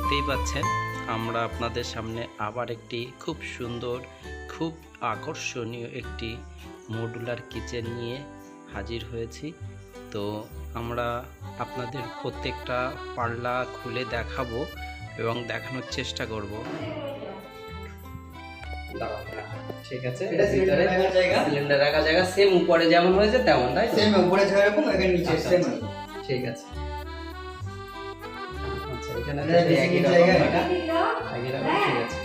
দেখতেই পাচ্ছেন আমরা আপনাদের সামনে আবার একটি খুব সুন্দর খুব আকর্ষণীয় একটি মডুলার কিচেন নিয়ে হাজির হয়েছি। তো আমরা আপনাদের প্রত্যেকটা পাল্লা খুলে দেখাবো এবং দেখানোর চেষ্টা করব। ঠিক আছে, সিলিন্ডার রাখার জায়গা সেম উপরে যেমন হয়েছে তেমন, তাই সেম উপরে যেরকম এখানে নিচে সেম। ঠিক আছে, আচ্ছা এখানে একই জায়গা এটা একই রকম। ঠিক আছে,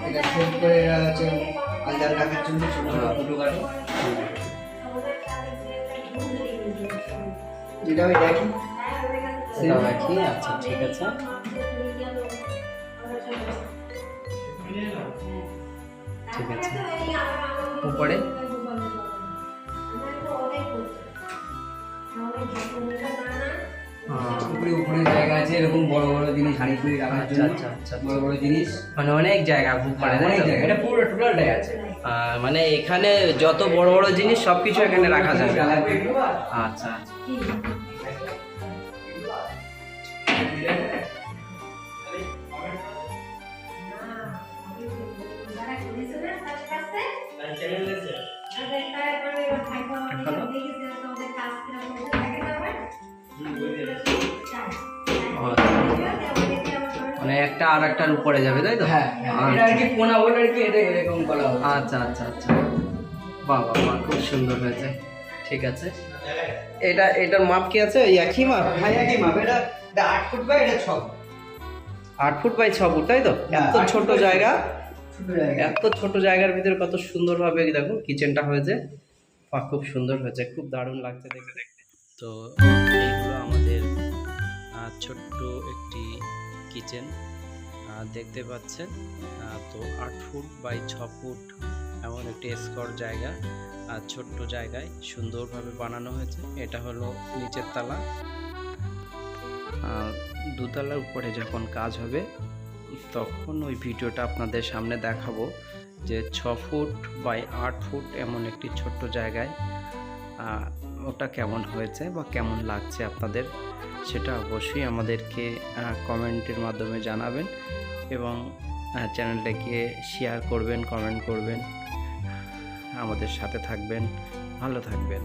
এটা সেট করে আছে আলাদা রাখার জন্য ছোট ছোট কাটো। যেটা ওই দেখি সেটাও একই। আচ্ছা ঠিক আছে, ঠিক আছে। উপরে উপরে জায়গা আছে এরকম বড় বড় জিনিস হাঁড়ি কুড়ি রাখার জন্য। আচ্ছা আচ্ছা, বড় বড় জিনিস মানে অনেক জায়গা উপরে, অনেক জায়গা, এটা পুরো টোটালটাই আছে। মানে এখানে যত বড় বড় জিনিস সবকিছু এখানে রাখা যাবে। আচ্ছা আচ্ছা, মানে একটা আর একটার উপরে যাবে, তাই তো? হ্যাঁ এটা আর কি কোনা বলে আর কি এটা এরকম করা হবে। আচ্ছা আচ্ছা আচ্ছা, বাহ বাহ বাহ, খুব সুন্দর হয়েছে। ঠিক আছে, এটার মাপ কি আছে? ওই একই মাপ? হ্যাঁ একই মাপ। এটা 8 ফুট বাই এটা 6 8 ফুট বাই 6 ফুট, তাই তো? এত 8 ছোট ফুট বাই জায়গা, ছোট জায়গা। এত ছোট জায়গার ভিতরে কত সুন্দরভাবে দেখুন কিচেনটা হয়েছে। বাহ, খুব সুন্দর হয়েছে, খুব দারুণ লাগছে দেখতে। তো এইগুলো আমাদের ছোট্ট একটি কিচেন দেখতে পাচ্ছেন। তো 8 ফুট বাই 6 ফুট এমন একটি স্কোয়ার জায়গা, ছোট্ট জায়গায় সুন্দরভাবে বানানো হয়েছে। এটা হলো নিচের তালা, দোতলার উপরে যখন কাজ হবে তখন ওই ভিডিওটা আপনাদের সামনে দেখাবো যে 6 ফুট বাই 8 ফুট এমন একটি ছোট্ট জায়গায় ওটা কেমন হয়েছে বা কেমন লাগছে আপনাদের, সেটা অবশ্যই আমাদেরকে কমেন্টের মাধ্যমে জানাবেন এবং চ্যানেলটাকে শেয়ার করবেন, কমেন্ট করবেন, আমাদের সাথে থাকবেন, ভালো থাকবেন।